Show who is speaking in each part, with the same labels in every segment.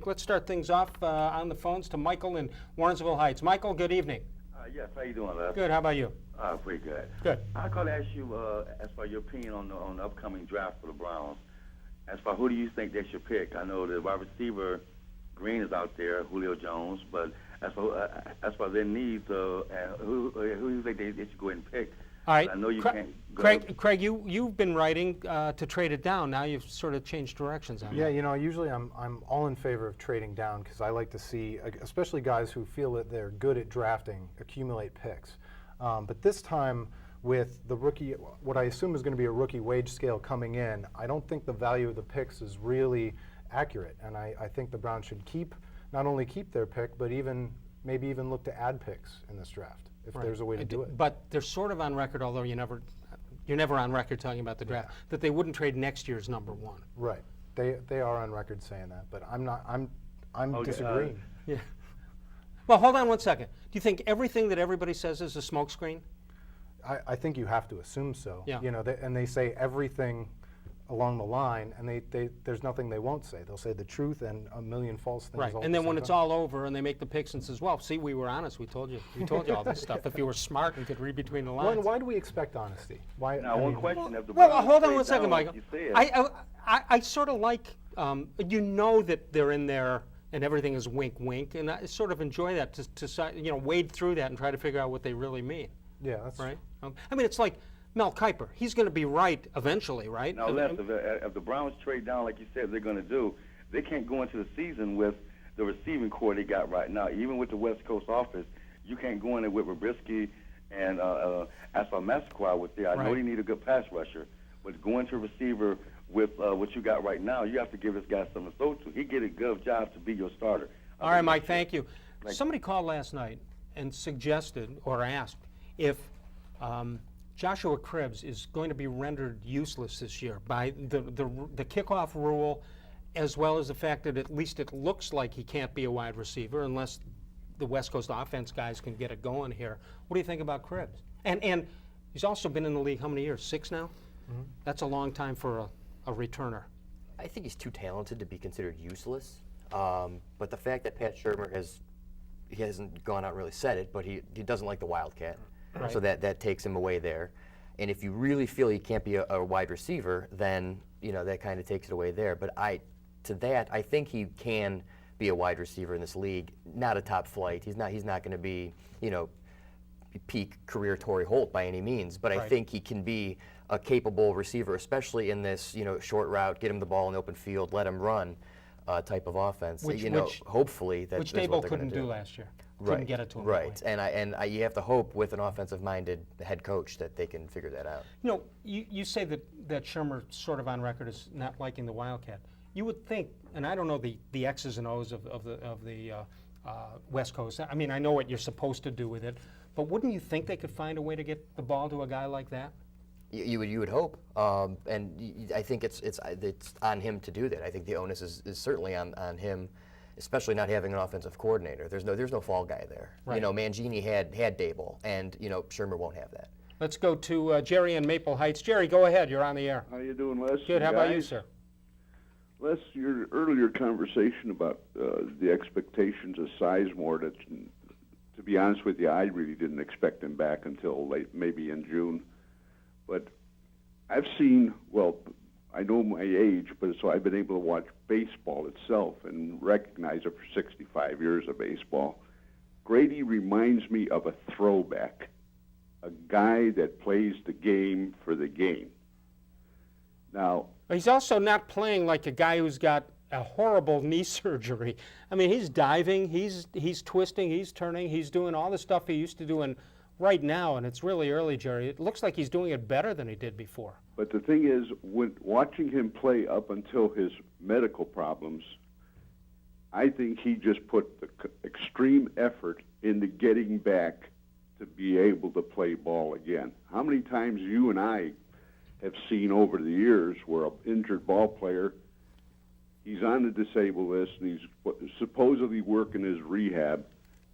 Speaker 1: Let's start things off on the phones to Michael in Warrensville Heights. Michael, good evening.
Speaker 2: Yes, how you doing, Les?
Speaker 1: Good. How about you?
Speaker 2: Pretty good.
Speaker 1: Good.
Speaker 2: I called to ask you, as far your opinion on the upcoming draft for the Browns. As far who do you think they should pick? I know the wide receiver Green is out there, Julio Jones, but as far their needs, who do you think they should go ahead and pick?
Speaker 1: All right.
Speaker 2: I know you can't.
Speaker 1: Craig, you've been writing to trade it down. Now you've sort of changed directions on
Speaker 3: Yeah,
Speaker 1: that.
Speaker 3: you know, usually I'm all in favor of trading down because I like to see, especially guys who feel that they're good at drafting, accumulate picks. But this time with the rookie, what I assume is going to be a rookie wage scale coming in, I don't think the value of the picks is really accurate. And I think the Browns should not only keep their pick, but maybe even look to add picks in this draft if there's a way to do it.
Speaker 1: But they're sort of on record, although you're never on record talking about the draft, that they wouldn't trade next year's number one.
Speaker 3: Right. They are on record saying that, but I'm not. I'm disagreeing.
Speaker 1: Yeah. Well, hold on one second. Do you think everything that everybody says is a smokescreen?
Speaker 3: I think you have to assume so.
Speaker 1: Yeah.
Speaker 3: You know, and they say everything along the line, and there's nothing they won't say. They'll say the truth and a million false things.
Speaker 1: Right.
Speaker 3: All
Speaker 1: And then when it's
Speaker 3: time.
Speaker 1: all over and they make the picks and says, "Well, see, we were honest. We told you all this stuff. If you were smart and could read between the lines."
Speaker 3: Why do we expect honesty? Why?
Speaker 2: Now, one question: if the
Speaker 1: Well,
Speaker 2: Browns
Speaker 1: hold on
Speaker 2: trade
Speaker 1: one second,
Speaker 2: down,
Speaker 1: Michael.
Speaker 2: like you said,
Speaker 1: I sort of like, you know that they're in there and everything is wink, wink, and I sort of enjoy that to wade through that and try to figure out what they really mean.
Speaker 3: Yeah, that's
Speaker 1: Right. I mean, it's like Mel Kiper. He's going to be right eventually, right?
Speaker 2: Now, Les, if the Browns trade down, like you said, they're going to do, they can't go into the season with the receiving core they got right now. Even with the West Coast office, you can't go in there with Robisky and Asfal Massaquoi with there. I know
Speaker 1: Right.
Speaker 2: you need a good pass rusher, but going to receiver with what you got right now, you have to give this guy something to throw to. He get a good job to be your starter.
Speaker 1: All right, Mike, thank you. Somebody called last night and suggested or asked if Joshua Cribbs is going to be rendered useless this year by the kickoff rule, as well as the fact that at least it looks like he can't be a wide receiver unless the West Coast offense guys can get it going here. What do you think about Cribbs? And he's also been in the league how many years? 6 now? Mm-hmm. That's a long time for a returner.
Speaker 4: I think he's too talented to be considered useless. But the fact that Pat Shermer he hasn't gone out and really said it, but he doesn't like the Wildcat.
Speaker 1: Right.
Speaker 4: So that takes him away there. And if you really feel he can't be a wide receiver, then that kind of takes it away there. But I think he can be a wide receiver in this league. Not a top flight. He's not going to be peak career Torrey Holt by any means. But
Speaker 1: Right.
Speaker 4: I think he can be a capable receiver, especially in this short route, get him the ball in open field, let him run type of offense. Hopefully that's
Speaker 1: Which
Speaker 4: what
Speaker 1: Dabo
Speaker 4: they're
Speaker 1: couldn't
Speaker 4: gonna
Speaker 1: do last year.
Speaker 4: Right.
Speaker 1: Couldn't get it to him.
Speaker 4: Right,
Speaker 1: that way.
Speaker 4: and you have to hope with an offensive-minded head coach that they can figure that out.
Speaker 1: You say that Shermer's sort of on record as not liking the Wildcat. You would think, and I don't know the X's and O's of the West Coast. I mean, I know what you're supposed to do with it, but wouldn't you think they could find a way to get the ball to a guy like that?
Speaker 4: You would hope, and I think it's on him to do that. I think the onus is certainly on him, especially not having an offensive coordinator. There's no fall guy there.
Speaker 1: Right.
Speaker 4: Mangini had Dable, and Shermer won't have that.
Speaker 1: Let's go to Jerry in Maple Heights. Jerry, go ahead. You're on the air.
Speaker 5: How you doing, Les?
Speaker 1: Good. How about you, sir?
Speaker 5: Les, your earlier conversation about the expectations of Sizemore, that, to be honest with you, I really didn't expect him back until late, maybe in June. But I've seen, I know my age, but so I've been able to watch baseball itself and recognize it for 65 years of baseball. Grady reminds me of a throwback, a guy that plays the game for the game. Now,
Speaker 1: He's also not playing like a guy who's got a horrible knee surgery. I mean, he's diving, he's twisting, he's turning, he's doing all the stuff he used to do right now, and it's really early, Jerry. It looks like he's doing it better than he did before.
Speaker 5: but the thing is, when watching him play up until his medical problems, I think he just put the extreme effort into getting back to be able to play ball again. How many times you and I have seen over the years where an injured ball player, he's on the disabled list and he's supposedly working his rehab,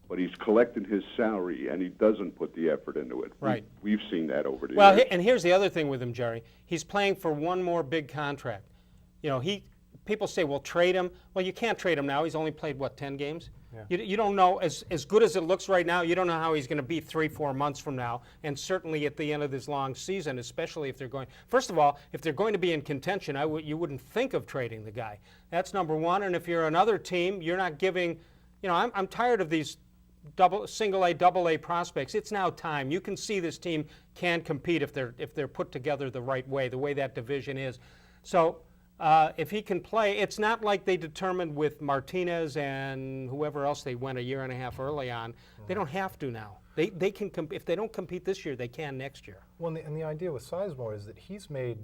Speaker 5: but he's collecting his salary and he doesn't put the effort into it.
Speaker 1: Right.
Speaker 5: We've seen that over the
Speaker 1: Well,
Speaker 5: years.
Speaker 1: and here's the other thing with him, Jerry. He's playing for one more big contract. people say, well, trade him. Well, you can't trade him now. He's only played, what, 10 games?
Speaker 3: Yeah.
Speaker 1: You don't know, as good as it looks right now, you don't know how he's going to be 3-4 months from now, and certainly at the end of this long season, especially if they're going, first of all, if they're going to be in contention, you wouldn't think of trading the guy. That's number one, and if you're another team, you're not giving, I'm tired of these single A, double A prospects. It's now time. You can see this team can compete if they're put together the right way, the way that division is. So if he can play, it's not like they determined with Martinez and whoever else they went a year and a half early on. They don't have to now. They can if they don't compete this year, they can next year.
Speaker 3: Well, and the idea with Sizemore is that he's made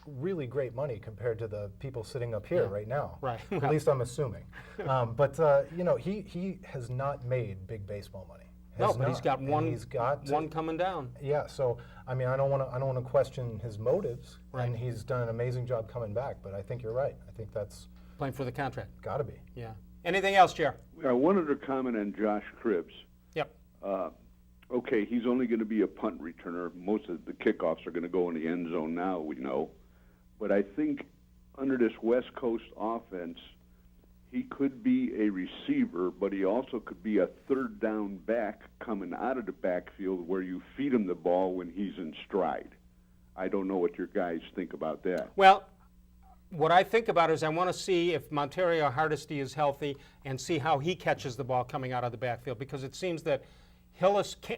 Speaker 3: really great money compared to the people sitting up here right now.
Speaker 1: Right.
Speaker 3: At least I'm assuming. But he has not made big baseball money.
Speaker 1: No, but he's got
Speaker 3: And
Speaker 1: one.
Speaker 3: He's got
Speaker 1: one coming down.
Speaker 3: Yeah. So I mean, I don't want to question his motives.
Speaker 1: Right.
Speaker 3: And he's done an amazing job coming back. But I think you're right. I think that's
Speaker 1: Playing for the contract.
Speaker 3: got to be.
Speaker 1: Yeah. Anything else, Jer?
Speaker 5: One other comment on Josh Cribbs.
Speaker 1: Yep.
Speaker 5: Okay, he's only going to be a punt returner. Most of the kickoffs are going to go in the end zone now, we know. But I think under this West Coast offense, he could be a receiver, but he also could be a third down back coming out of the backfield where you feed him the ball when he's in stride. I don't know what your guys think about that.
Speaker 1: Well, what I think about is I want to see if Monterio Hardesty is healthy and see how he catches the ball coming out of the backfield, because it seems that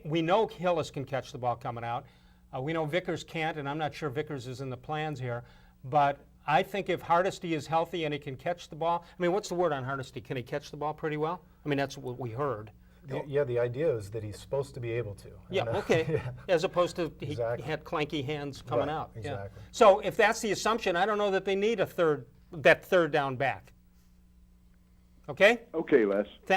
Speaker 1: we know Hillis can catch the ball coming out. We know Vickers can't, and I'm not sure Vickers is in the plans here. But I think if Hardesty is healthy and he can catch the ball, I mean, what's the word on Hardesty? Can he catch the ball pretty well? I mean, that's what we heard.
Speaker 3: Yeah, the idea is that he's supposed to be able to.
Speaker 1: Yeah,
Speaker 3: And,
Speaker 1: okay.
Speaker 3: yeah.
Speaker 1: As opposed to he
Speaker 3: Exactly.
Speaker 1: had clanky hands coming
Speaker 3: Right,
Speaker 1: out. Yeah.
Speaker 3: exactly.
Speaker 1: So if that's the assumption, I don't know that they need that third down back. Okay?
Speaker 5: Okay, Les.